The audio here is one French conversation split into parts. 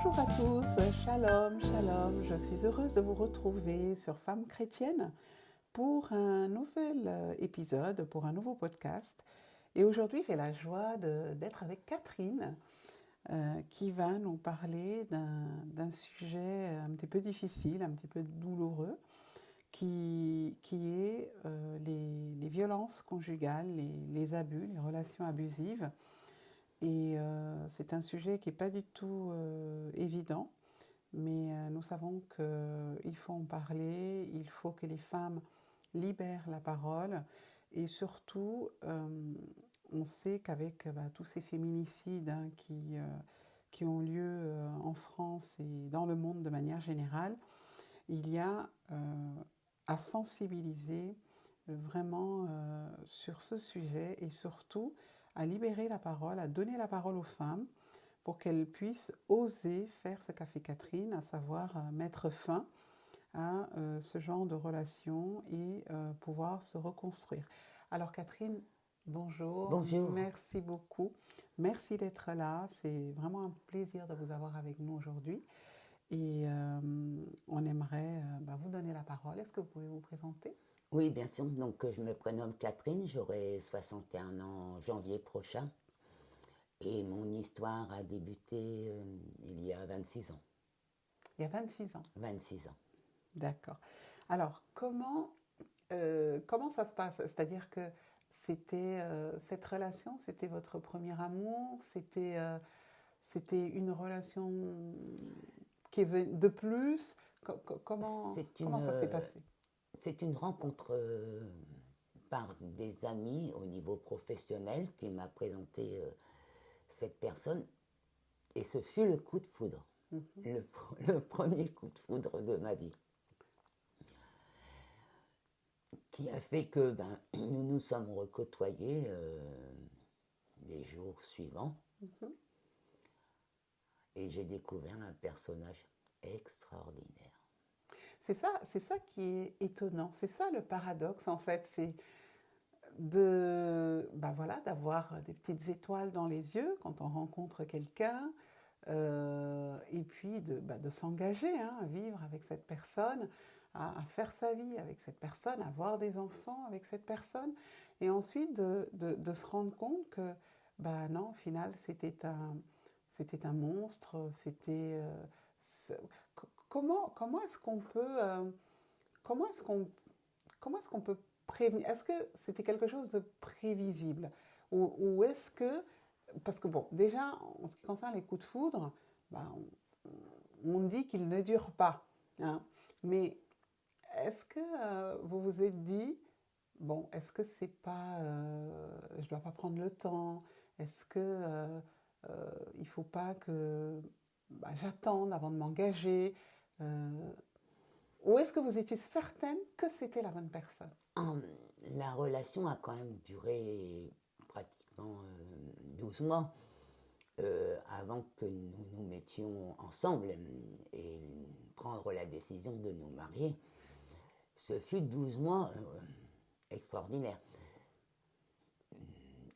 Bonjour à tous, shalom, shalom. Je suis heureuse de vous retrouver sur Femmes chrétiennes pour un nouvel épisode, pour un nouveau podcast. Et aujourd'hui, j'ai la joie d'être avec Catherine qui va nous parler d'un sujet un petit peu difficile, un petit peu douloureux, qui est les violences conjugales, les abus, les relations abusives. Et c'est un sujet qui n'est pas du tout évident, mais nous savons qu'il faut en parler, il faut que les femmes libèrent la parole. Et surtout, on sait qu'avec tous ces féminicides qui ont lieu en France et dans le monde de manière générale, il y a à sensibiliser vraiment sur ce sujet et surtout à libérer la parole, à donner la parole aux femmes pour qu'elles puissent oser faire ce qu'a fait Catherine, à savoir mettre fin à ce genre de relations et pouvoir se reconstruire. Alors Catherine, bonjour, Bonjour. merci beaucoup, merci d'être là, c'est vraiment un plaisir de vous avoir avec nous aujourd'hui. Et on aimerait vous donner la parole. Est-ce que vous pouvez vous présenter ? Oui, bien sûr. Donc, je me prénomme Catherine, j'aurai 61 ans en janvier prochain. Et mon histoire a débuté il y a 26 ans. Il y a 26 ans. 26 ans. D'accord. Alors, comment ça se passe ? C'est-à-dire que c'était cette relation, c'était votre premier amour, c'était une relation qui est de plus. Comment ça s'est passé ? C'est une rencontre par des amis au niveau professionnel qui m'a présenté cette personne. Et ce fut le coup de foudre. Le premier coup de foudre de ma vie. Qui a fait que nous nous sommes recôtoyés les jours suivants. Et j'ai découvert un personnage extraordinaire. C'est ça qui est étonnant. C'est ça le paradoxe en fait. C'est d'avoir des petites étoiles dans les yeux quand on rencontre quelqu'un. Et puis de s'engager à vivre avec cette personne, à faire sa vie avec cette personne, à avoir des enfants avec cette personne, et ensuite de se rendre compte que non, au final c'était un monstre, comment est-ce qu'on peut prévenir? Est-ce que c'était quelque chose de prévisible, ou est-ce que parce que bon, déjà, en ce qui concerne les coups de foudre, on dit qu'ils ne durent pas. Hein. Mais est-ce que vous vous êtes dit, bon, est-ce que c'est pas, je ne dois pas prendre le temps? Est-ce que il ne faut pas que j'attende avant de m'engager? Ou est-ce que vous étiez certaine que c'était la bonne personne? La relation a quand même duré pratiquement 12 mois avant que nous nous mettions ensemble et prendre la décision de nous marier. Ce fut 12 mois extraordinaires.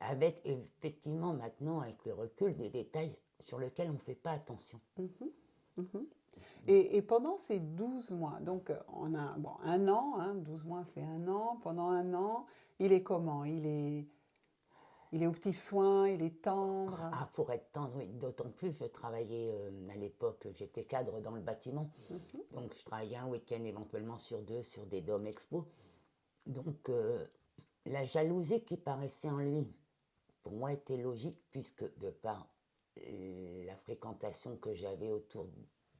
Avec effectivement maintenant, avec le recul, des détails sur lesquels on ne fait pas attention. Et pendant ces 12 mois, donc on a un an, 12 mois c'est un an, pendant un an, il est comment ? Il est aux petits soins, il est tendre. Ah, pour être tendre, oui. D'autant plus, je travaillais à l'époque, j'étais cadre dans le bâtiment. Donc, je travaillais un week-end éventuellement sur 2 sur des dômes expo. Donc, la jalousie qui paraissait en lui, pour moi, était logique, puisque de par la fréquentation que j'avais autour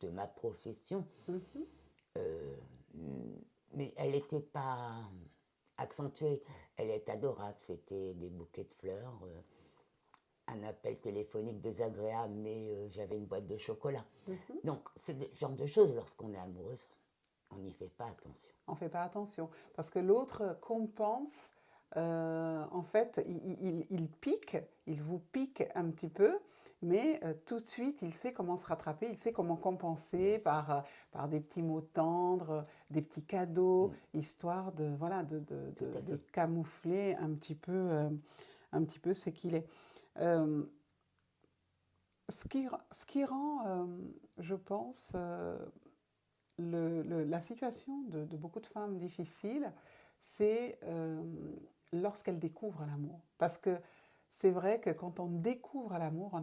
de ma profession, mais elle n'était pas accentuée, elle est adorable, c'était des bouquets de fleurs, un appel téléphonique désagréable, mais j'avais une boîte de chocolat. Donc c'est le genre de choses, lorsqu'on est amoureuse, on n'y fait pas attention. On ne fait pas attention, parce que l'autre compense, en fait, il pique, il vous pique un petit peu, mais tout de suite, il sait comment se rattraper, il sait comment compenser par des petits mots tendres, des petits cadeaux, histoire de camoufler un petit peu ce qu'il est. Ce qui rend je pense, la situation de beaucoup de femmes difficiles, c'est lorsqu'elles découvrent l'amour. Parce que c'est vrai que quand on découvre l'amour,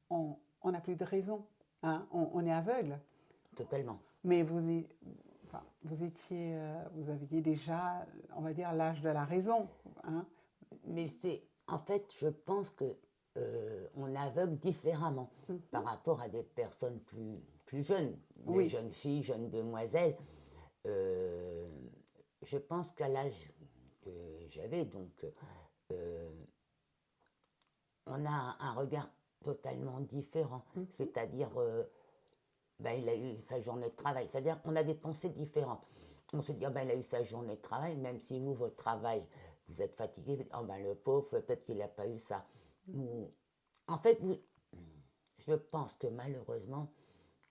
on n'a plus de raison, hein, on est aveugle. Totalement. Mais enfin, vous aviez déjà, on va dire, l'âge de la raison, hein. Mais en fait, je pense que on aveugle différemment par rapport à des personnes plus jeunes, des Oui. jeunes filles, jeunes demoiselles. Euh, je pense qu'à l'âge que j'avais, donc, on a un regard totalement différent. C'est-à-dire, ben, il a eu sa journée de travail. C'est-à-dire qu'on a des pensées différentes. On se dit, oh, ben, il a eu sa journée de travail, même si vous, votre travail, vous êtes fatigué, vous dites, oh, ben, le pauvre, peut-être qu'il n'a pas eu ça. En fait, je pense que malheureusement,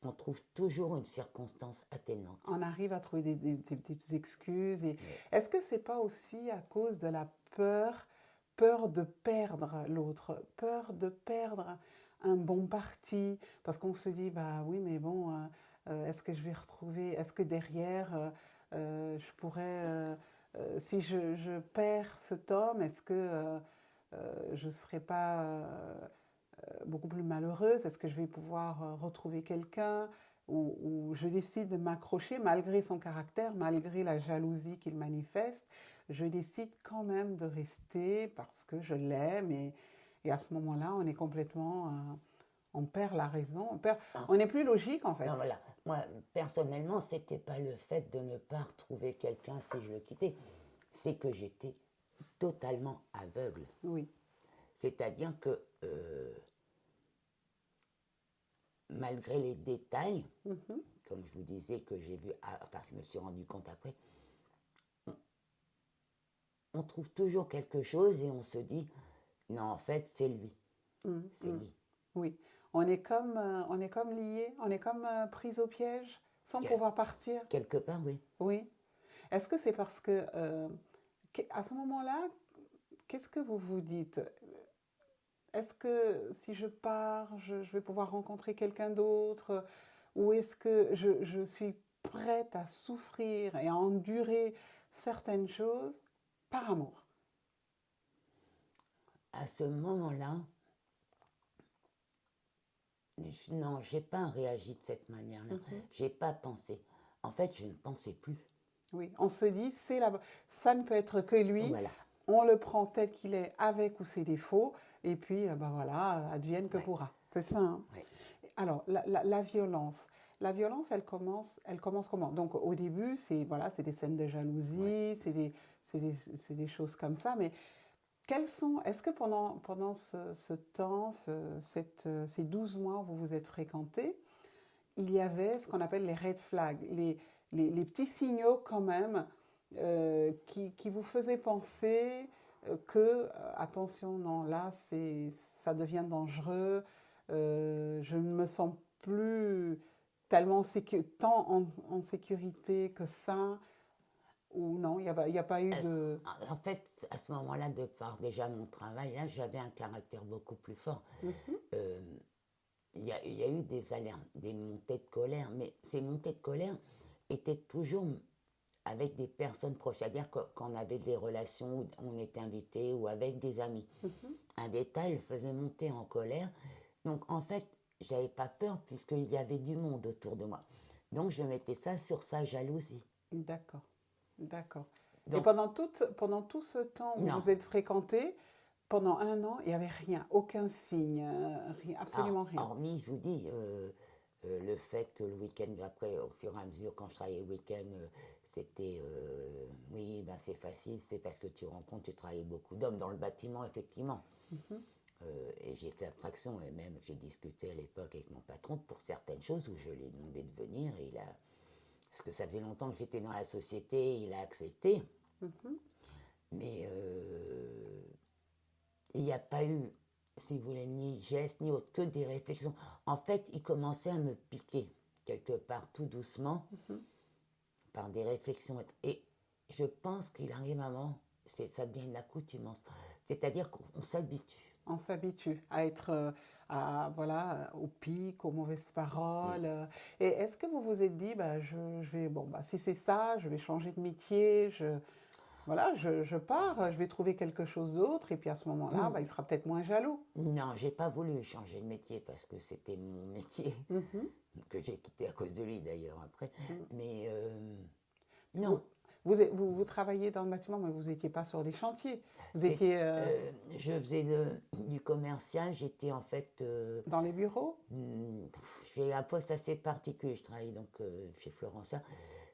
on trouve toujours une circonstance atténuante. On arrive à trouver des petites excuses. Et est-ce que c'est pas aussi à cause de la peur de perdre l'autre, peur de perdre un bon parti, parce qu'on se dit, bah oui, mais bon, est-ce que je vais retrouver, est-ce que derrière, je pourrais, si je perds cet homme, est-ce que je ne serai pas beaucoup plus malheureuse? Est-ce que je vais pouvoir retrouver quelqu'un? Ou je décide de m'accrocher malgré son caractère, malgré la jalousie qu'il manifeste, je décide quand même de rester parce que je l'aime et à ce moment-là, on est complètement, on perd la raison, on n'est plus logique en fait. Non, voilà. Moi, personnellement, c'était pas le fait de ne pas retrouver quelqu'un si je le quittais, c'est que j'étais totalement aveugle. Oui. C'est-à-dire que malgré les détails, comme je vous disais que j'ai vu, enfin je me suis rendu compte après, on trouve toujours quelque chose et on se dit, non en fait c'est lui, c'est lui. Oui, on est comme lié, on est comme pris au piège sans pouvoir partir. Quelque part, oui. Oui. Est-ce que c'est parce que, à ce moment-là, qu'est-ce que vous vous dites? Est-ce que si je pars, je vais pouvoir rencontrer quelqu'un d'autre? Ou est-ce que je suis prête à souffrir et à endurer certaines choses par amour? À ce moment-là, non, j'ai pas réagi de cette manière-là. J'ai pas pensé. En fait, je ne pensais plus. Oui, on se dit, ça ne peut être que lui. Voilà. On le prend tel qu'il est, avec ou ses défauts, et puis, ben voilà, advienne que pourra. C'est ça, hein? Ouais. Alors, la violence. La violence, elle commence comment? Donc, au début, c'est des scènes de jalousie, c'est des choses comme ça, mais est-ce que pendant ce temps, ces 12 mois où vous vous êtes fréquentés, il y avait ce qu'on appelle les red flags, les petits signaux quand même qui vous faisaient penser que, attention, non, là, ça devient dangereux, je ne me sens plus tellement tant en sécurité que ça, ou non, il n'y a pas eu de... En fait, à ce moment-là, de par déjà mon travail, là, j'avais un caractère beaucoup plus fort. Il y a eu des alertes, des montées de colère, mais ces montées de colère étaient toujours avec des personnes proches, c'est-à-dire qu'on avait des relations où on était invité ou avec des amis. Un détail le faisait monter en colère. Donc en fait, j'avais pas peur puisqu'il y avait du monde autour de moi. Donc je mettais ça sur sa jalousie. D'accord, d'accord. Et Donc, pendant tout ce temps où non. vous êtes fréquentés, pendant 1 an, il n'y avait rien, aucun signe, absolument rien. Hormis, je vous dis, le fait que le week-end, après, au fur et à mesure, quand je travaillais le week-end, c'était, oui, ben c'est facile, c'est parce que tu rencontres, tu travailles beaucoup d'hommes dans le bâtiment, effectivement. Et j'ai fait abstraction, et même j'ai discuté à l'époque avec mon patron pour certaines choses où je lui ai demandé de venir, et parce que ça faisait longtemps que j'étais dans la société, il a accepté. Mais il n'y a pas eu, si vous voulez, ni geste, ni autre, que des réflexions. En fait, il commençait à me piquer, quelque part, tout doucement, par des réflexions. Et je pense qu'il arrive un moment, ça devient une accoutumance. C'est-à-dire qu'on s'habitue. On s'habitue à être voilà, au pic, aux mauvaises paroles. Et est-ce que vous vous êtes dit, bah, je vais, bon, bah, si c'est ça, je vais changer de métier, voilà, je pars, je vais trouver quelque chose d'autre, et puis à ce moment-là, bah, il sera peut-être moins jaloux. Non, j'ai pas voulu changer de métier parce que c'était mon métier, Mhm. que j'ai quitté à cause de lui d'ailleurs après. Mais Vous, non, vous travaillez dans le bâtiment, mais vous n'étiez pas sur des chantiers. Vous c'est, étiez je faisais du commercial, j'étais en fait. dans les bureaux. J'ai un poste assez particulier, je travaillais donc chez Florentia.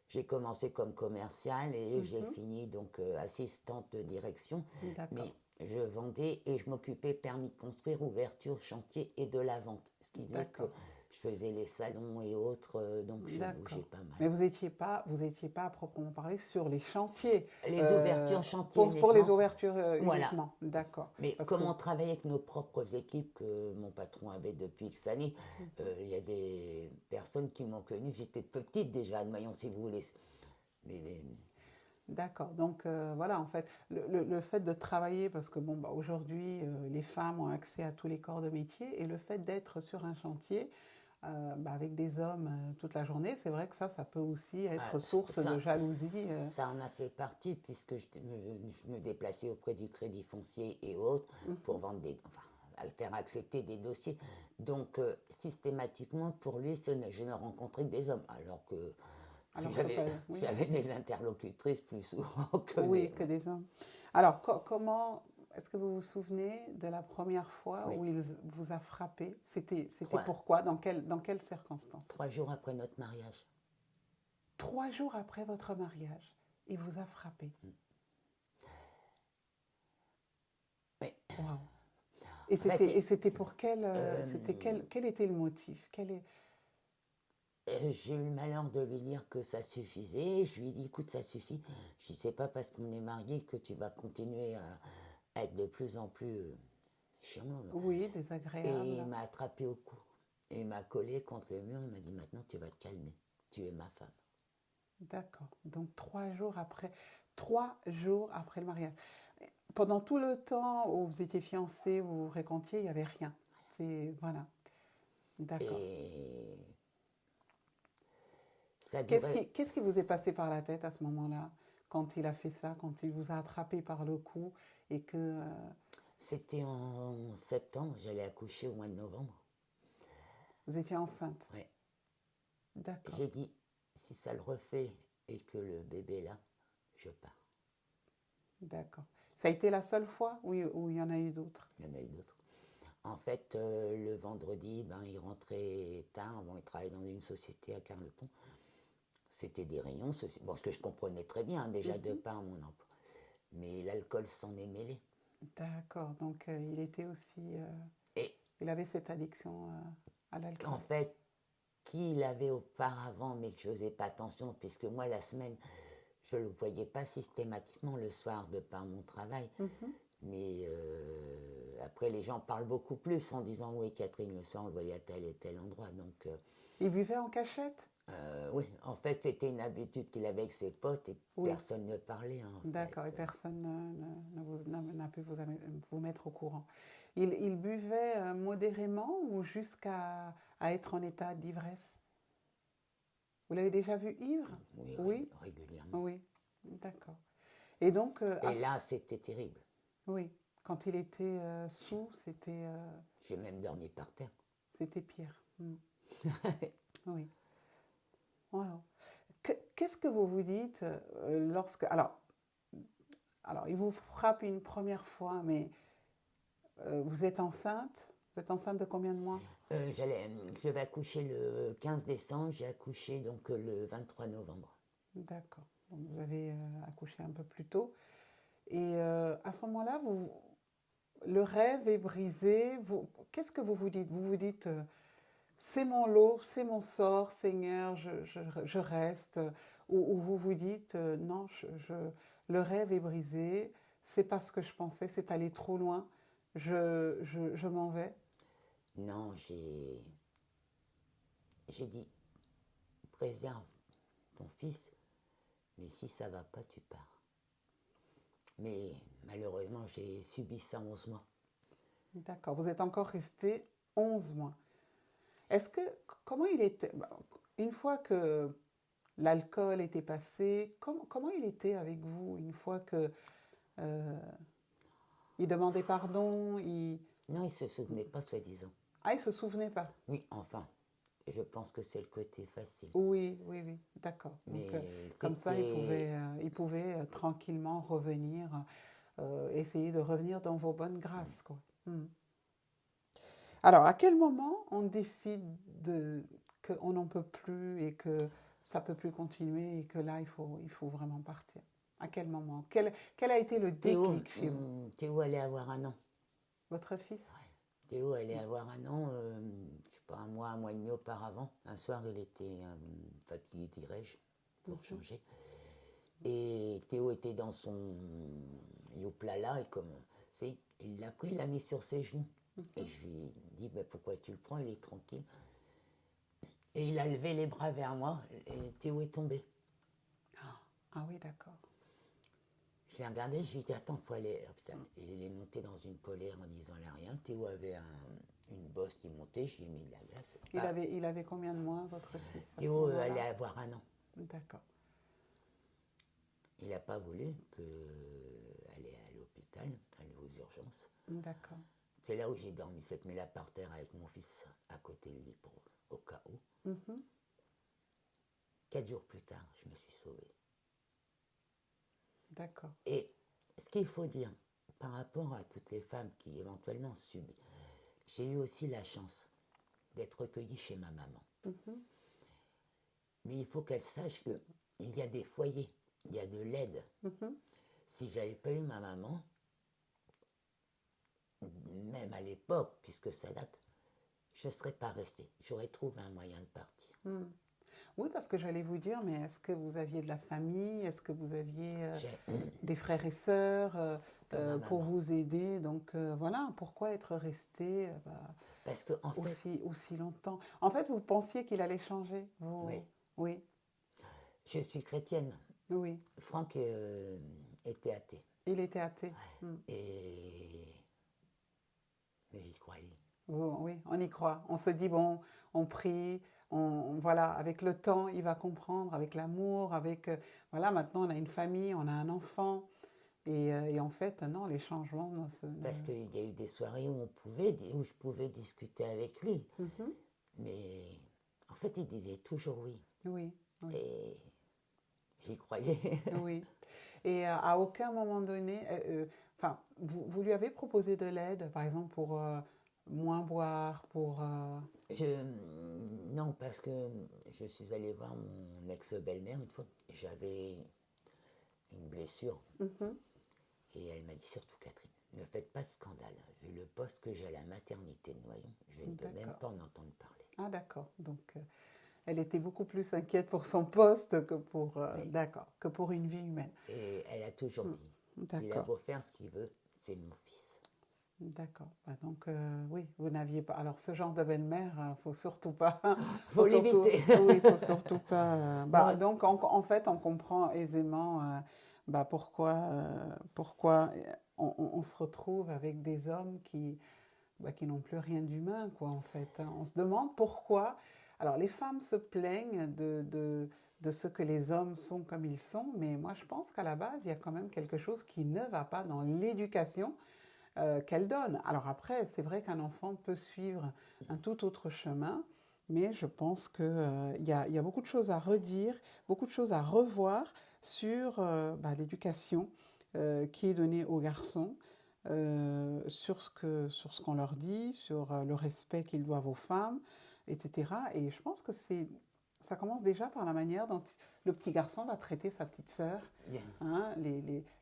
J'ai commencé comme commercial et j'ai fini donc assistante de direction. D'accord. Mais je vendais et je m'occupais permis de construire, ouverture, chantier et de la vente. Ce qui veut dire que D'accord. je faisais les salons et autres, donc je D'accord. bougeais pas mal. Mais vous étiez pas à proprement parler sur les chantiers. Les ouvertures, chantiers Pour les uniquement. ouvertures Voilà. uniquement. D'accord. Mais Parce comme que- on travaillait avec nos propres équipes que mon patron avait depuis X années, il y a des personnes qui m'ont connue. J'étais petite déjà, admettons si vous voulez. Mais D'accord. Donc voilà, en fait, le fait de travailler, parce que bon, bah, aujourd'hui, les femmes ont accès à tous les corps de métier, et le fait d'être sur un chantier bah, avec des hommes toute la journée, c'est vrai que ça peut aussi être source de jalousie. Ça en a fait partie puisque je me déplaçais auprès du Crédit Foncier et autres pour vendre enfin, à faire accepter des dossiers. Donc systématiquement pour lui, je ne rencontrais que des hommes, alors que Alors que oui. j'avais des interlocutrices plus souvent que Oui, des... que des hommes. Alors, comment est-ce que vous vous souvenez de la première fois Oui. où il vous a frappé? C'était Ouais. pourquoi? Dans quelles circonstances? 3 jours après notre mariage. 3 jours après votre mariage, il vous a frappé. Mais Waouh. Et en fait, c'était pour quel était le motif? j'ai eu le malheur de lui dire que ça suffisait. Je lui ai dit, écoute, ça suffit. Je dis, c'est pas parce qu'on est mariés que tu vas continuer à être de plus en plus chiant. Oui, Et désagréable. il m'a attrapé au cou. Et il m'a collé contre le mur. Il m'a dit, maintenant, tu vas te calmer. Tu es ma femme. D'accord. Donc 3 jours après le mariage. Pendant tout le temps où vous étiez fiancés, vous vous fréquentiez, il n'y avait rien. Voilà. D'accord. Et ça durait... Qu'est-ce qui vous est passé par la tête à ce moment-là, quand il a fait ça, quand il vous a attrapé par le cou et que C'était en septembre. J'allais accoucher au mois de novembre. vous étiez enceinte? Ouais. D'accord. J'ai dit, si ça le refait et que le bébé est là, je pars. D'accord. Ça a été la seule fois où il y en a eu d'autres? Il y en a eu d'autres. En fait, le vendredi, il rentrait tard. Bon, il travaillait dans une société à Carlepont. C'était des réunions, bon, ce que je comprenais très bien, déjà de par mon emploi. Mais l'alcool s'en est mêlé. D'accord. Donc il était aussi, Et il avait cette addiction à l'alcool. en fait, qui l'avait auparavant, mais que je ne faisais pas attention, puisque moi, la semaine, je ne le voyais pas systématiquement le soir de par mon travail. Mais après, les gens parlent beaucoup plus en disant, oui, Catherine, le soir, on le voyait à tel et tel endroit. Donc, Il buvait en cachette? oui, en fait, c'était une habitude qu'il avait avec ses potes et Oui. personne ne parlait. D'accord, et personne n'a pu vous mettre au courant. Il buvait modérément ou jusqu'à être en état d'ivresse? Vous l'avez déjà vu ivre? Oui, Oui, régulièrement. oui, d'accord. Et donc, Et là, c'était terrible. oui, quand il était sous, J'ai même dormi par terre. c'était pire. Oui. Wow. Qu'est-ce que vous vous dites lorsque... Alors, il vous frappe une première fois, mais vous êtes enceinte? Vous êtes enceinte de combien de mois? Je vais accoucher le 15 décembre, j'ai accouché donc le 23 novembre. D'accord. Donc, vous avez accouché un peu plus tôt. Et à ce moment-là, le rêve est brisé. Qu'est-ce que vous vous dites? Vous vous dites, c'est mon lot, c'est mon sort, Seigneur, je reste. Ou vous vous dites, non, le rêve est brisé, c'est pas ce que je pensais, c'est allé trop loin, je m'en vais. Non, j'ai dit, préserve ton fils, mais si ça va pas, tu pars. Mais malheureusement, j'ai subi ça 11 mois. D'accord. Vous êtes encore resté 11 mois. Est-ce que, comment il était, une fois que l'alcool était passé, comment il était avec vous une fois que euh, il demandait pardon, Non, il ne se souvenait pas, soi-disant. Ah, il se souvenait pas. Oui, enfin, je pense que c'est le côté facile. Oui, oui, oui, d'accord. Donc, Mais comme ça, il pouvait tranquillement revenir, essayer de revenir dans vos bonnes grâces, quoi. Hmm. Alors, à quel moment on décide qu'on n'en peut plus et que ça peut plus continuer et que là, il faut vraiment partir? À quel moment? Quel a été le déclic chez vous? Théo allait avoir un an. Votre fils? Théo allait avoir un an, je sais pas, un mois et demi auparavant. Un soir, il était fatigué, dirais-je, pour changer. Et Théo était dans son yoplala, et comme c'est, il l'a pris, il l'a mis sur ses genoux. Et je lui ai dit, ben, pourquoi tu le prends, il est tranquille. Et il a levé les bras vers moi, et Théo est tombé. Ah oui, d'accord. Je l'ai regardé, je lui ai dit, attends, il faut aller à l'hôpital. Et il est monté dans une colère en disant rien. Théo avait une bosse qui montait, je lui ai mis de la glace. Il avait combien de mois, votre fils, à ce Théo moment-là? allait avoir un an. D'accord. Il n'a pas voulu aller à l'hôpital, aller aux urgences. D'accord. C'est là où j'ai dormi cette nuit-là par terre avec mon fils à côté de lui au cas où. 4 jours plus tard, je me suis sauvée. D'accord. Et ce qu'il faut dire par rapport à toutes les femmes qui éventuellement subissent, j'ai eu aussi la chance d'être recueillie chez ma maman. Mais il faut qu'elle sache qu'il y a des foyers, il y a de l'aide. Si j'avais pas eu ma maman, même à l'époque, puisque ça date, je ne serais pas restée. J'aurais trouvé un moyen de partir. Oui, parce que j'allais vous dire, mais est-ce que vous aviez de la famille? Est-ce que vous aviez des frères et sœurs pour vous aider? Donc voilà, pourquoi être resté Parce que, en fait, aussi longtemps? En fait, vous pensiez qu'il allait changer? Oui. Oui. Je suis chrétienne. Oui. Franck était athée. Il était athée. Mais j'y croyais. Oui, on y croit. On se dit, bon, on prie, voilà, avec le temps, il va comprendre, avec l'amour, voilà, maintenant on a une famille, on a un enfant. Et en fait, non, les changements Parce qu'il y a eu des soirées où je pouvais discuter avec lui. Mais en fait, il disait toujours oui. Oui. Et j'y croyais. Oui. Et à aucun moment donné, enfin, vous lui avez proposé de l'aide, par exemple, pour moins boire, pour... Non, parce que je suis allée voir mon ex-belle-mère une fois. J'avais une blessure. Et elle m'a dit surtout, Catherine, ne faites pas de scandale. Vu le poste que j'ai à la maternité de Noyon, je ne peux même pas en entendre parler. Ah d'accord. Donc, elle était beaucoup plus inquiète pour son poste que pour, d'accord, que pour une vie humaine. Et elle a toujours dit, il a beau faire ce qu'il veut, c'est mon fils. D'accord. Donc, oui, vous n'aviez pas... Alors, ce genre de belle-mère, il ne faut surtout pas... faut l'éviter. Oui, il ne faut surtout pas... donc, en fait, on comprend aisément pourquoi on se retrouve avec des hommes qui n'ont plus rien d'humain, quoi, en fait. On se demande pourquoi... Alors, les femmes se plaignent de ce que les hommes sont comme ils sont, mais moi, je pense qu'à la base, il y a quand même quelque chose qui ne va pas dans l'éducation qu'elle donne. Alors après, c'est vrai qu'un enfant peut suivre un tout autre chemin, mais je pense qu'il y a beaucoup de choses à redire, beaucoup de choses à revoir sur l'éducation qui est donnée aux garçons, sur ce qu'on leur dit, sur le respect qu'ils doivent aux femmes, etc. Et je pense que ça commence déjà par la manière dont le petit garçon va traiter sa petite sœur, hein,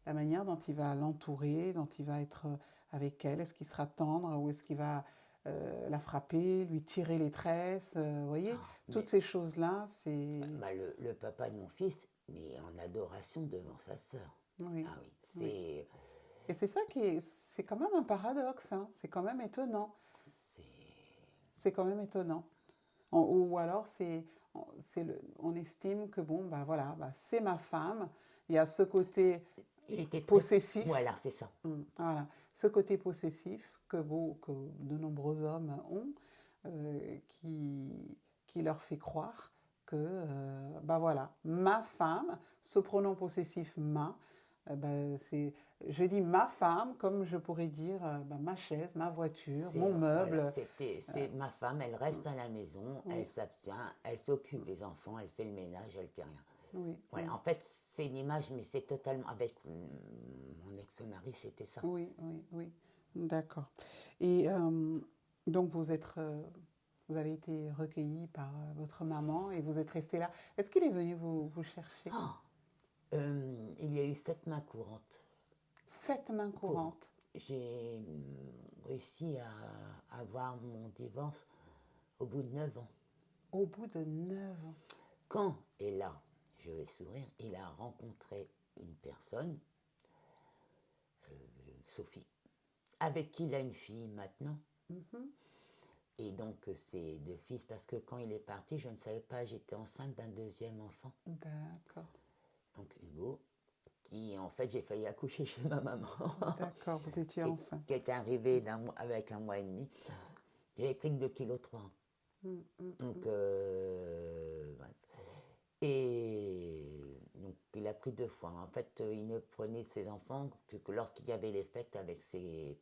la manière dont il va l'entourer, dont il va être avec elle. Est-ce qu'il sera tendre ou est-ce qu'il va la frapper, lui tirer les tresses, vous voyez, toutes ces choses-là, c'est... le papa de mon fils, mais en adoration devant sa sœur. Oui. Ah oui, c'est... Et c'est ça c'est quand même un paradoxe, hein. C'est quand même étonnant. C'est quand même étonnant. Ou alors on estime que bon, voilà, c'est ma femme. Il y a ce côté Il était possessif. Voilà, c'est ça. Voilà, ce côté possessif que de nombreux hommes ont, qui leur fait croire que, bah voilà, ma femme, ce pronom possessif ma, je dis ma femme comme je pourrais dire bah, ma chaise, ma voiture, mon meuble. Voilà, c'est ma femme, elle reste à la maison, Oui. elle s'abstient, elle s'occupe des enfants, elle fait le ménage, elle fait rien. Oui, Voilà, en fait, c'est une image, mais c'est totalement. Avec mon ex-mari, c'était ça. oui, oui, oui. D'accord. Et donc vous avez été recueilli par votre maman et vous êtes resté là. Est-ce qu'il est venu vous chercher? Il y a eu 7 mains courantes. 7 mains courantes. J'ai réussi à avoir mon divorce au bout de 9 ans. Au bout de 9 ans. Quand, et là, je vais sourire, il a rencontré une personne, Sophie, avec qui il a une fille maintenant. Et donc, c'est 2 fils, parce que quand il est parti, je ne savais pas, j'étais enceinte d'un 2e enfant. D'accord. Donc, Hugo, qui, en fait, j'ai failli accoucher chez ma maman. D'accord, vous étiez enceinte. Qui est arrivé avec 1 mois et demi. J'avais pris que 2,3 kg. Donc, ouais. Et donc, il a pris 2 fois. En fait, il ne prenait ses enfants que lorsqu'il y avait les fêtes avec ses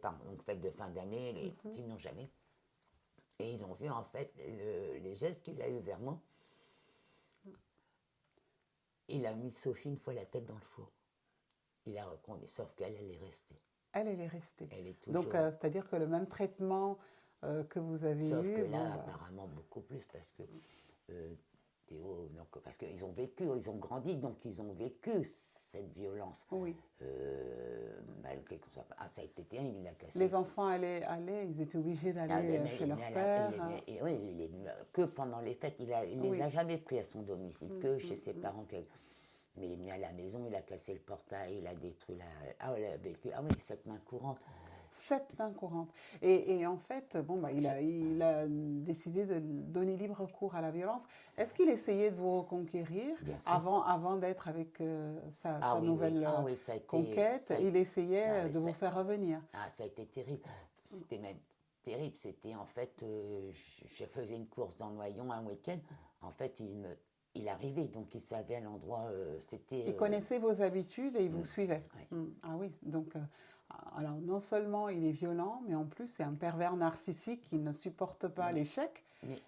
parents. Donc, fêtes de fin d'année, les petits n'ont jamais. Et ils ont vu, en fait, les gestes qu'il a eu vers moi. Il a mis Sophie une fois la tête dans le four. Il a reconduit, sauf qu'elle, elle est restée. Elle est restée. Elle est toujours. Donc, c'est-à-dire que le même traitement que vous avez sauf eu. Sauf que là, apparemment, beaucoup plus, parce que Théo, donc, parce qu'ils ont vécu, ils ont grandi, donc ils ont vécu cette violence. Oui. Malgré qu'on soit pas. Ah, ça a été terrible, il a cassé. Les enfants allaient, ils étaient obligés d'aller chez leur père. Oui, que pendant les fêtes. Il les a jamais pris à son domicile, que chez ses parents. Mais il est venu à la maison, il a cassé le portail, il a détruit la. Ah, il a vécu. Ah oui, 7 mains courantes. 7 mains courantes. Et en fait, bon, bah, il a décidé de donner libre cours à la violence. Est-ce qu'il essayait de vous reconquérir avant d'être avec sa nouvelle conquête? Il essayait de vous faire revenir. Ah, ça a été terrible. C'était même terrible. C'était en fait, je faisais une course dans Noyon un week-end. En fait, il arrivait, donc il savait à l'endroit, c'était... Il connaissait vos habitudes et il vous suivait. Oui. Ah oui, donc... alors non seulement il est violent, mais en plus c'est un pervers narcissique qui ne supporte pas l'échec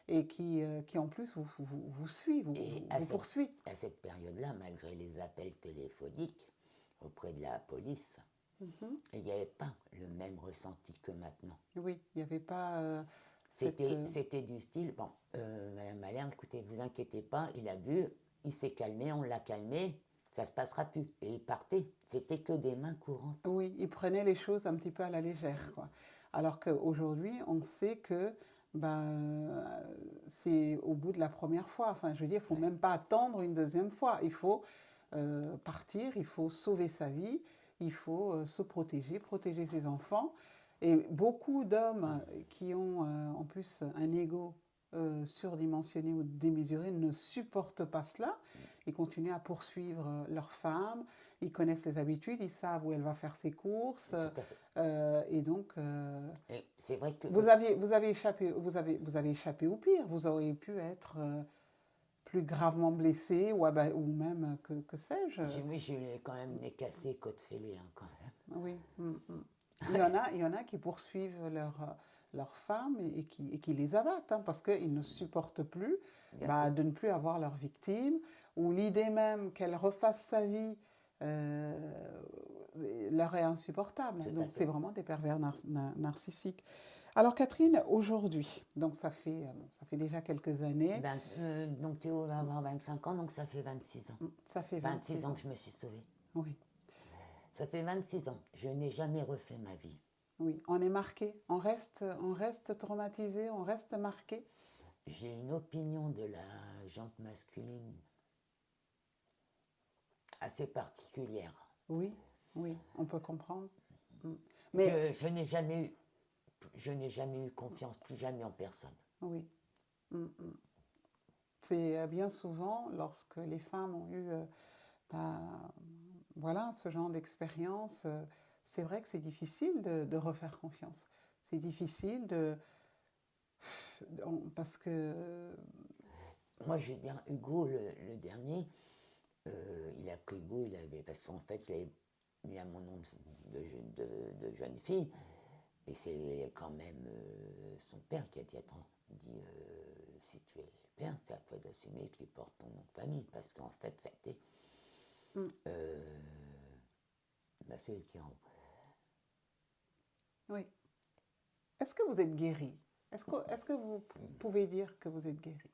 et qui en plus vous suit, vous poursuit. À cette période-là, malgré les appels téléphoniques auprès de la police, il n'y avait pas le même ressenti que maintenant. Oui, il n'y avait pas... C'était du style, bon, Madame Malherbe, écoutez, vous inquiétez pas, il a bu, il s'est calmé, on l'a calmé, ça se passera plus. Et il partait, c'était que des mains courantes. Oui, il prenait les choses un petit peu à la légère, quoi. Alors qu'aujourd'hui, on sait que c'est au bout de la première fois. Enfin, je veux dire, il ne faut même pas attendre une deuxième fois. Il faut partir, il faut sauver sa vie, il faut se protéger ses enfants. Et beaucoup d'hommes qui ont en plus un ego surdimensionné ou démesuré ne supportent pas cela. Ils continuent à poursuivre leur femme, ils connaissent les habitudes, ils savent où elle va faire ses courses. Et donc, c'est vrai que vous avez échappé au pire. Vous auriez pu être plus gravement blessé ou même, que sais-je. Oui, j'ai quand même des cassés côte fêlée, quand même. Oui. Il y en a qui poursuivent leurs femmes et qui les abattent parce qu'ils ne supportent plus de ne plus avoir leur victime, ou l'idée même qu'elle refasse sa vie leur est insupportable. Donc c'est vraiment des pervers narcissiques. Alors Catherine, aujourd'hui, donc ça fait déjà quelques années. Donc Théo va avoir 25 ans, donc ça fait 26 ans. Ça fait 26 ans que je me suis sauvée. Oui. Ça fait 26 ans. Je n'ai jamais refait ma vie. Oui, on est marqué. On reste traumatisé, on reste marqué. J'ai une opinion de la gente masculine assez particulière. Oui, on peut comprendre. Mais je n'ai jamais eu confiance, plus jamais en personne. Oui. C'est bien souvent lorsque les femmes ont eu voilà, ce genre d'expérience, c'est vrai que c'est difficile de refaire confiance. C'est difficile parce que, Moi, je vais dire, Hugo, le dernier, il a pris Hugo, parce qu'en fait, il avait mis à mon nom de jeune fille, et c'est quand même son père qui a dit, attends, si tu es père, c'est à toi d'assumer que tu portes ton nom de famille, parce qu'en fait, ça a été mm, celui qui en... oui. Est-ce que vous êtes guéri? Est-ce que vous pouvez dire que vous êtes guéri?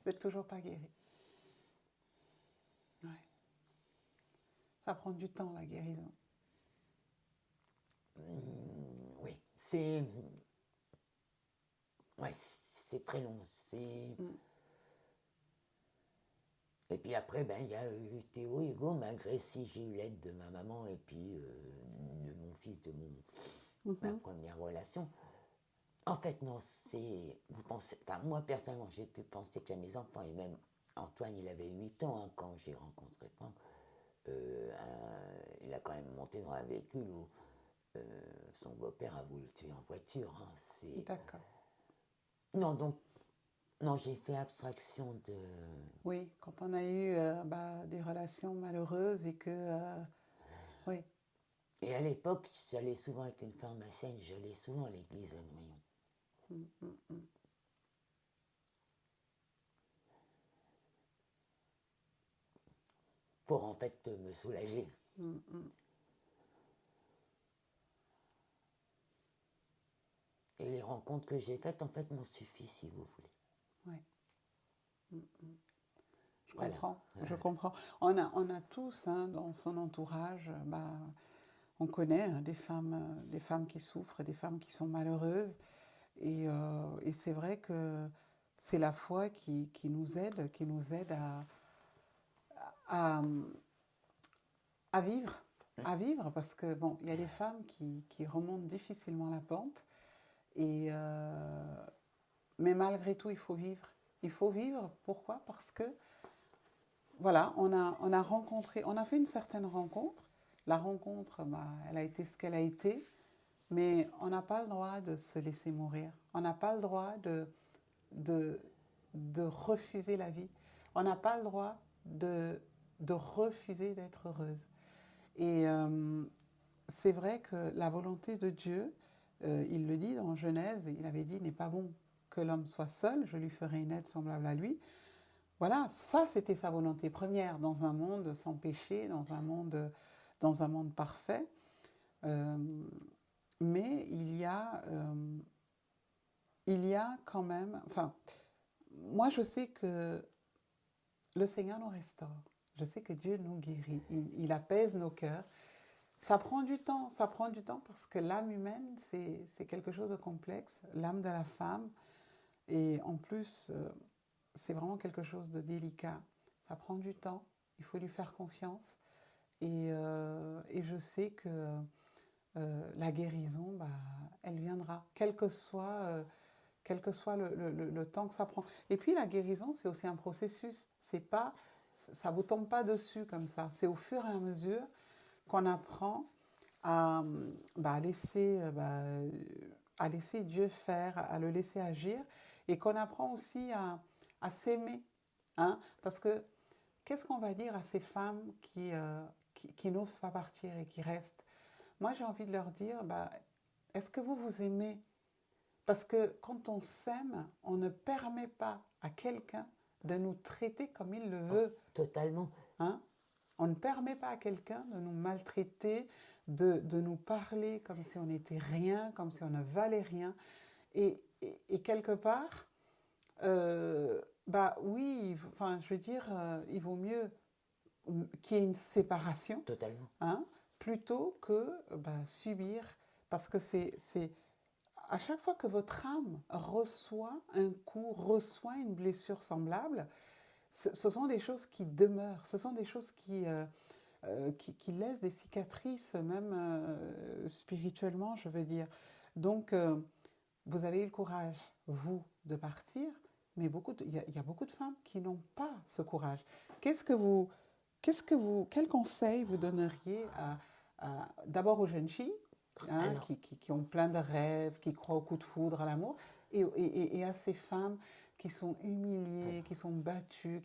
Vous n'êtes toujours pas guéri? Ouais. Ça prend du temps, la guérison. Oui, c'est... Ouais, c'est très long. Et puis après, ben, il y a eu Théo et Hugo, malgré si j'ai eu l'aide de ma maman et puis de mon fils, ma première relation. En fait, non, vous pensez, enfin, moi, personnellement, j'ai pu penser que mes enfants, et même Antoine, il avait 8 ans hein, quand j'ai rencontré Franck, il a quand même monté dans un véhicule où son beau-père a voulu le tuer en voiture. Hein, D'accord. Non, donc, non, j'ai fait abstraction de... Oui, quand on a eu des relations malheureuses et que... oui. Et à l'époque, j'allais souvent avec une pharmacienne, j'allais souvent à l'église à Noyon. Pour en fait me soulager. Et les rencontres que j'ai faites, en fait, m'ont suffi, si vous voulez. Oui. Je comprends, je comprends. On a tous hein, dans son entourage, on connaît hein, des femmes qui souffrent, des femmes qui sont malheureuses. Et c'est vrai que c'est la foi qui nous aide à, à vivre, parce que bon, il y a des femmes qui remontent difficilement la pente, et, mais malgré tout, il faut vivre. Il faut vivre, pourquoi? Parce que voilà, on a fait une certaine rencontre. La rencontre, elle a été ce qu'elle a été, mais on n'a pas le droit de se laisser mourir. On n'a pas le droit de, de refuser la vie. On n'a pas le droit de refuser d'être heureuse. Et c'est vrai que la volonté de Dieu, il le dit dans Genèse, il avait dit, il n'est pas bon que l'homme soit seul, je lui ferai une aide semblable à lui. Voilà, ça c'était sa volonté première, dans un monde sans péché, dans un monde parfait. Mais il y a quand même, enfin, moi je sais que le Seigneur nous restaure. Je sais que Dieu nous guérit. Il apaise nos cœurs. Ça prend du temps parce que l'âme humaine, c'est quelque chose de complexe, l'âme de la femme. Et en plus, c'est vraiment quelque chose de délicat. Ça prend du temps, il faut lui faire confiance. Et je sais que la guérison, elle viendra, quel que soit le temps que ça prend. Et puis la guérison, c'est aussi un processus. Ça vous tombe pas dessus comme ça. C'est au fur et à mesure qu'on apprend à, à laisser Dieu faire, à le laisser agir, et qu'on apprend aussi à s'aimer. Hein? Parce que qu'est-ce qu'on va dire à ces femmes qui n'osent pas partir et qui restent? Moi, j'ai envie de leur dire, est-ce que vous vous aimez? Parce que quand on s'aime, on ne permet pas à quelqu'un de nous traiter comme il le veut. Totalement. Hein? On ne permet pas à quelqu'un de nous maltraiter, de nous parler comme si on n'était rien, comme si on ne valait rien. Et quelque part, oui, enfin, je veux dire, il vaut mieux qu'il y ait une séparation. Totalement. Hein, plutôt que subir. Parce que c'est à chaque fois que votre âme reçoit un coup, reçoit une blessure semblable, ce sont des choses qui demeurent, ce sont des choses qui laissent des cicatrices, même spirituellement, je veux dire. Donc, vous avez eu le courage, vous, de partir, mais il y a beaucoup de femmes qui n'ont pas ce courage. Qu'est-ce Quel conseil vous donneriez d'abord aux jeunes filles Alors, qui ont plein de rêves, qui croient au coup de foudre, à l'amour, et à ces femmes qui sont humiliées, qui sont battues,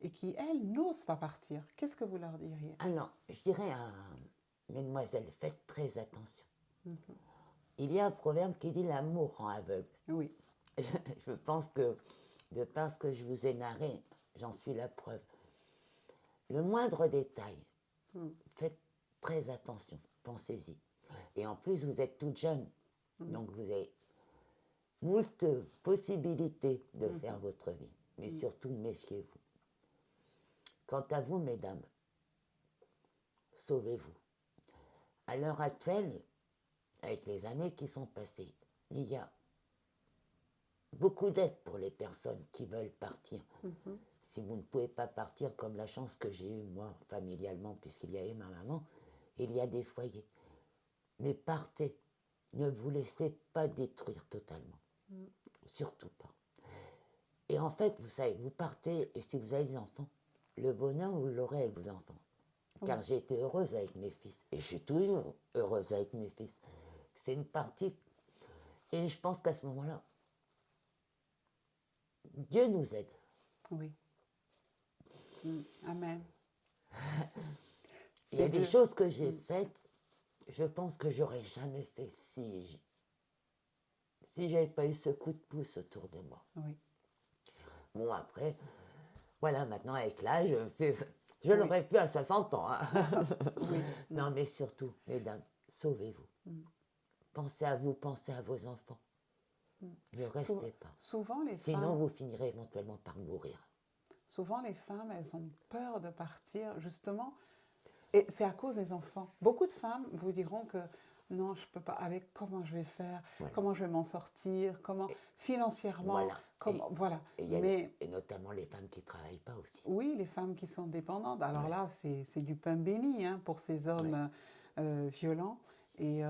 et qui, elles, n'osent pas partir. Qu'est-ce que vous leur diriez? alors, je dirais à mesdemoiselles, faites très attention. Il y a un proverbe qui dit l'amour rend aveugle. Oui, Je pense que, de par ce que je vous ai narré, j'en suis la preuve. Le moindre détail, faites très attention, pensez-y. Et en plus, vous êtes toute jeune, donc vous avez moult possibilités de faire votre vie. Mais surtout, méfiez-vous. Quant à vous, mesdames, sauvez-vous. À l'heure actuelle, avec les années qui sont passées, il y a beaucoup d'aide pour les personnes qui veulent partir. Si vous ne pouvez pas partir, comme la chance que j'ai eue, moi, familialement, puisqu'il y avait ma maman, il y a des foyers. Mais partez. Ne vous laissez pas détruire totalement. Surtout pas. Et en fait, vous savez, vous partez, et si vous avez des enfants, le bonheur, vous l'aurez avec vos enfants. Car j'ai été heureuse avec mes fils. Et je suis toujours heureuse avec mes fils. C'est une partie. Et je pense qu'à ce moment-là, Dieu nous aide. oui. Amen. Il y a C'est des Dieu. choses que j'ai faites, je pense que j'aurais jamais fait si j'avais pas eu ce coup de pouce autour de moi. Oui. Bon, après, voilà, maintenant avec l'âge, je l'aurais pu à 60 ans. Hein. Oui. Non, mais surtout, mesdames, sauvez-vous. Pensez à vous, pensez à vos enfants. Ne restez pas. Souvent, Sinon, vous finirez éventuellement par mourir. souvent, les femmes, elles ont peur de partir, justement, et c'est à cause des enfants. Beaucoup de femmes vous diront que non, je peux pas, avec comment je vais faire, comment je vais m'en sortir, comment, financièrement, Voilà. comment, voilà. Et, Mais et notamment les femmes qui ne travaillent pas aussi. oui, les femmes qui sont dépendantes, alors là, c'est du pain béni pour ces hommes violents. Et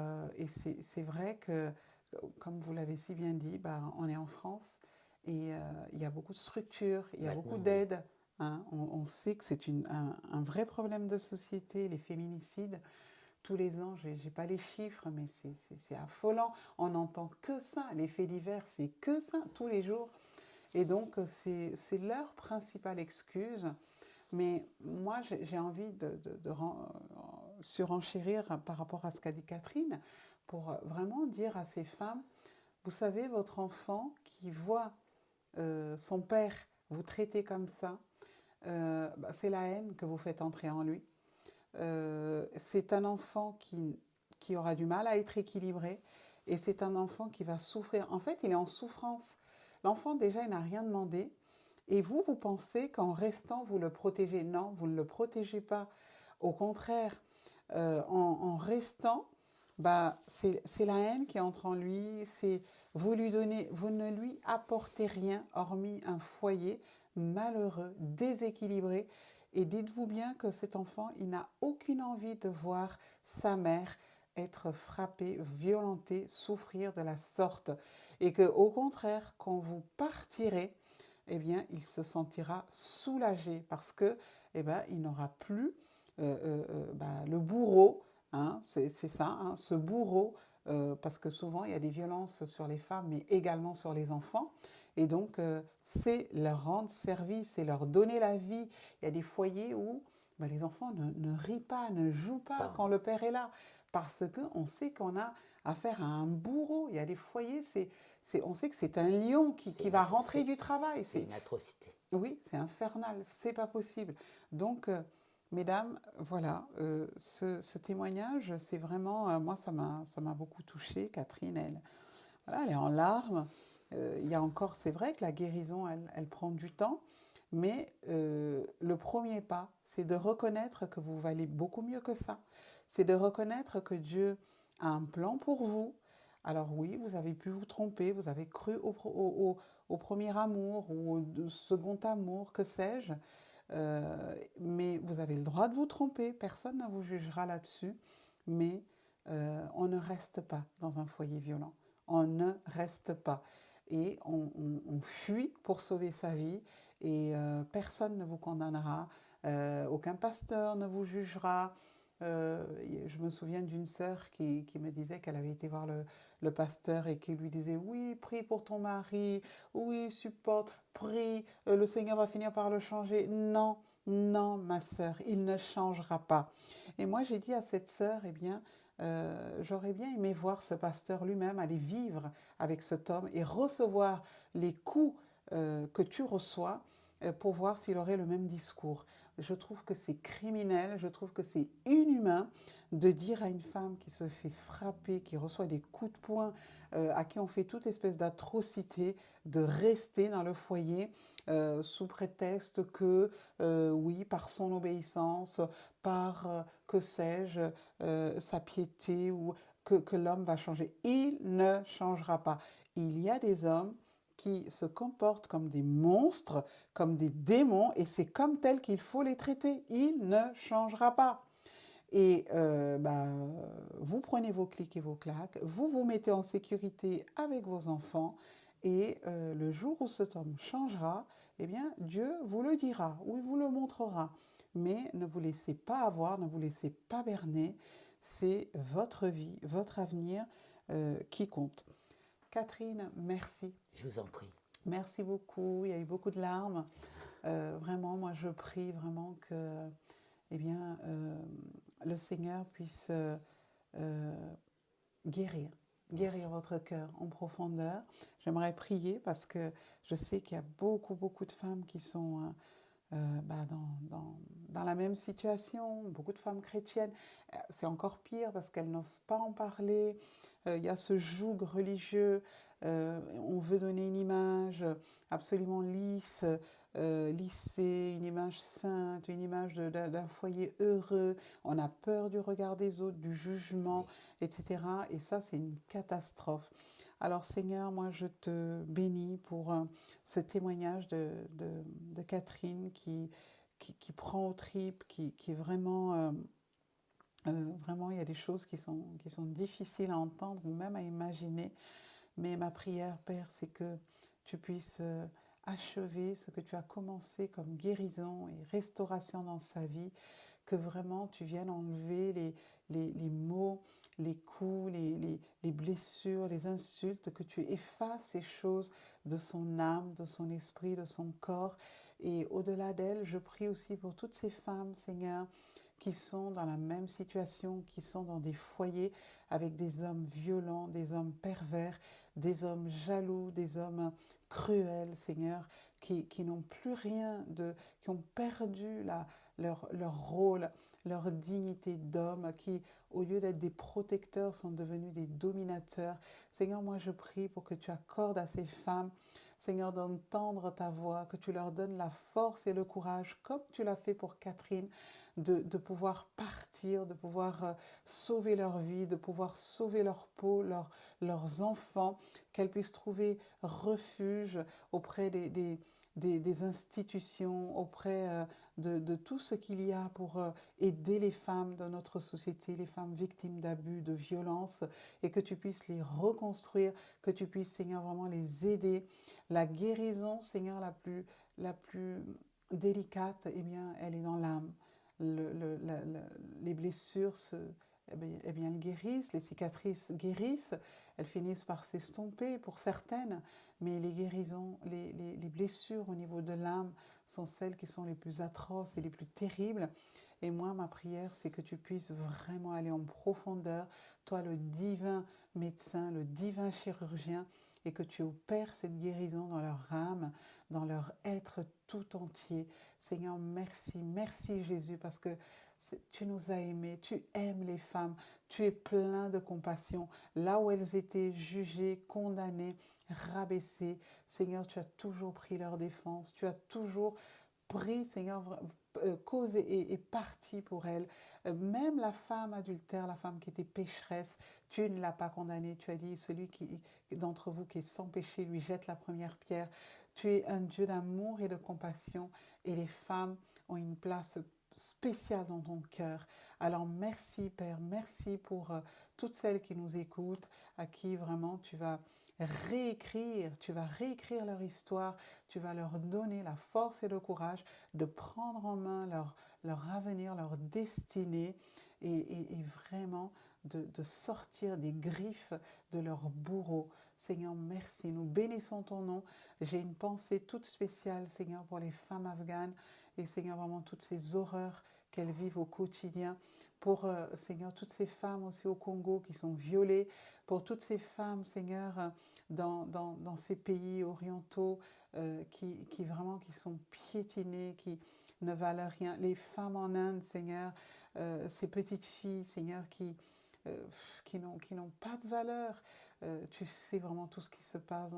c'est vrai que, comme vous l'avez si bien dit, on est en France et il y a beaucoup de structures, il y a beaucoup d'aides. On sait que c'est un vrai problème de société, les féminicides. Tous les ans, je n'ai pas les chiffres, mais c'est affolant. On n'entend que ça. Les faits divers, c'est que ça, tous les jours. Et donc, c'est leur principale excuse. Mais moi, j'ai envie de surenchérir par rapport à ce qu'a dit Catherine, pour vraiment dire à ces femmes, vous savez, votre enfant qui voit son père vous traiter comme ça, c'est la haine que vous faites entrer en lui. C'est un enfant qui aura du mal à être équilibré et c'est un enfant qui va souffrir. En fait, il est en souffrance. L'enfant, déjà, il n'a rien demandé. Et vous pensez qu'en restant, vous le protégez. Non, vous ne le protégez pas. Au contraire, en restant, c'est la haine qui entre en lui. Vous ne lui apportez rien hormis un foyer malheureux, déséquilibré. Et dites-vous bien que cet enfant, il n'a aucune envie de voir sa mère être frappée, violentée, souffrir de la sorte. Et que, au contraire, quand vous partirez, eh bien, il se sentira soulagé parce que, il n'aura plus le bourreau, c'est ça, ce bourreau, parce que souvent il y a des violences sur les femmes, mais également sur les enfants. Et donc, c'est leur rendre service, c'est leur donner la vie. Il y a des foyers où les enfants ne rient pas, ne jouent pas quand le père est là, parce qu'on sait qu'on a affaire à un bourreau. Il y a des foyers, on sait que c'est un lion qui va rentrer du travail. C'est une atrocité. Oui, c'est infernal, c'est pas possible. Donc, mesdames, voilà, ce témoignage, c'est vraiment, moi, ça m'a beaucoup touchée. Catherine, elle est en larmes. Il y a encore, c'est vrai que la guérison, elle prend du temps, mais le premier pas, c'est de reconnaître que vous valez beaucoup mieux que ça. C'est de reconnaître que Dieu a un plan pour vous. Alors oui, vous avez pu vous tromper, vous avez cru au premier amour ou au second amour, que sais-je, mais vous avez le droit de vous tromper, personne ne vous jugera là-dessus, mais on ne reste pas dans un foyer violent, on ne reste pas. Et on fuit pour sauver sa vie et personne ne vous condamnera Aucun pasteur ne vous jugera. Je me souviens d'une sœur qui me disait qu'elle avait été voir le pasteur et qui lui disait oui, prie pour ton mari, oui, supporte, prie, le Seigneur va finir par le changer. Non, non, ma sœur, il ne changera pas. Et moi, j'ai dit à cette sœur, eh bien, j'aurais bien aimé voir ce pasteur lui-même aller vivre avec cet homme et recevoir les coups que tu reçois pour voir s'il aurait le même discours. Je trouve que c'est criminel, je trouve que c'est inhumain de dire à une femme qui se fait frapper, qui reçoit des coups de poing, à qui on fait toute espèce d'atrocité, de rester dans le foyer sous prétexte que, oui, par son obéissance, par, que sais-je, sa piété, ou que l'homme va changer. Il ne changera pas. Il y a des hommes qui se comportent comme des monstres, comme des démons, et c'est comme tel qu'il faut les traiter. Il ne changera pas. Et vous prenez vos clics et vos claques, vous vous mettez en sécurité avec vos enfants, et le jour où cet homme changera, eh bien, Dieu vous le dira, ou il vous le montrera. Mais ne vous laissez pas avoir, ne vous laissez pas berner, c'est votre vie, votre avenir qui compte. Catherine, merci. Je vous en prie. Merci beaucoup. Il y a eu beaucoup de larmes. Vraiment, moi, je prie vraiment que, eh bien, le Seigneur puisse guérir votre cœur en profondeur. J'aimerais prier parce que je sais qu'il y a beaucoup, beaucoup de femmes qui sont dans la même situation, beaucoup de femmes chrétiennes. C'est encore pire parce qu'elles n'osent pas en parler. Il y a ce joug religieux. On veut donner une image absolument lisse, lissée, une image sainte, une image d'un foyer heureux. On a peur du regard des autres, du jugement, etc. Et ça, c'est une catastrophe. Alors Seigneur, moi je te bénis pour ce témoignage de Catherine qui prend aux tripes, qui est vraiment, vraiment, il y a des choses qui sont difficiles à entendre ou même à imaginer. Mais ma prière, Père, c'est que tu puisses achever ce que tu as commencé comme guérison et restauration dans sa vie, que vraiment tu viennes enlever les maux, les coups, les blessures, les insultes, que tu effaces ces choses de son âme, de son esprit, de son corps. Et au-delà d'elle, je prie aussi pour toutes ces femmes, Seigneur, qui sont dans la même situation, qui sont dans des foyers avec des hommes violents, des hommes pervers, des hommes jaloux, des hommes cruels, Seigneur, qui n'ont plus rien, qui ont perdu leur rôle, leur dignité d'homme, qui, au lieu d'être des protecteurs, sont devenus des dominateurs. Seigneur, moi je prie pour que tu accordes à ces femmes, Seigneur, d'entendre ta voix, que tu leur donnes la force et le courage, comme tu l'as fait pour Catherine, de pouvoir partir, de pouvoir sauver leur vie, de pouvoir sauver leur peau, leurs enfants, qu'elles puissent trouver refuge auprès des institutions, auprès de tout ce qu'il y a pour aider les femmes de notre société, les femmes victimes d'abus, de violences, et que tu puisses les reconstruire, que tu puisses, Seigneur, vraiment les aider. La guérison, Seigneur, la plus délicate, eh bien, elle est dans l'âme. Les blessures eh bien, elles guérissent, les cicatrices guérissent, elles finissent par s'estomper pour certaines, mais les guérisons, les blessures au niveau de l'âme sont celles qui sont les plus atroces et les plus terribles. Et moi, ma prière, c'est que tu puisses vraiment aller en profondeur, toi le divin médecin, le divin chirurgien, et que tu opères cette guérison dans leur âme, dans leur être tout entier. Seigneur, merci, merci Jésus, parce que tu nous as aimés, tu aimes les femmes, tu es plein de compassion. Là où elles étaient jugées, condamnées, rabaissées, Seigneur, tu as toujours pris leur défense, tu as toujours pris, Seigneur, cause et parti pour elles. Même la femme adultère, la femme qui était pécheresse, tu ne l'as pas condamnée. Tu as dit, celui d'entre vous qui est sans péché, lui jette la première pierre. Tu es un Dieu d'amour et de compassion, et les femmes ont une place spéciale dans ton cœur. Alors merci Père, merci pour toutes celles qui nous écoutent, à qui vraiment tu vas réécrire, tu vas réécrire leur histoire, tu vas leur donner la force et le courage de prendre en main leur avenir, leur destinée et vraiment de sortir des griffes de leurs bourreaux. Seigneur, merci, nous bénissons ton nom. J'ai une pensée toute spéciale, Seigneur, pour les femmes afghanes et Seigneur, vraiment toutes ces horreurs qu'elles vivent au quotidien, pour Seigneur, toutes ces femmes aussi au Congo qui sont violées, pour toutes ces femmes, Seigneur, dans ces pays orientaux qui vraiment qui sont piétinées, qui ne valent rien. Les femmes en Inde, Seigneur, ces petites filles, Seigneur, qui n'ont pas de valeur. Tu sais vraiment tout ce qui se passe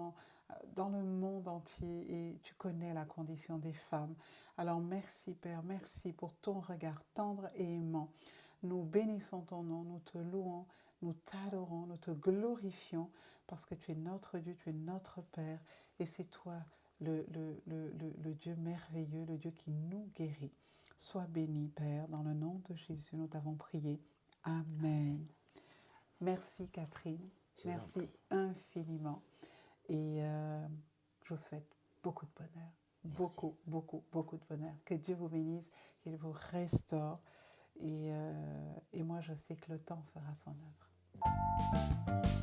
dans le monde entier et tu connais la condition des femmes. Alors merci Père, merci pour ton regard tendre et aimant. Nous bénissons ton nom, nous te louons, nous t'adorons, nous te glorifions parce que tu es notre Dieu, tu es notre Père et c'est toi le Dieu merveilleux, le Dieu qui nous guérit. Sois béni Père, dans le nom de Jésus nous t'avons prié. Amen. Merci Catherine, merci infiniment et je vous souhaite beaucoup de bonheur, beaucoup, beaucoup, beaucoup de bonheur. Que Dieu vous bénisse, qu'il vous restaure et moi je sais que le temps fera son œuvre.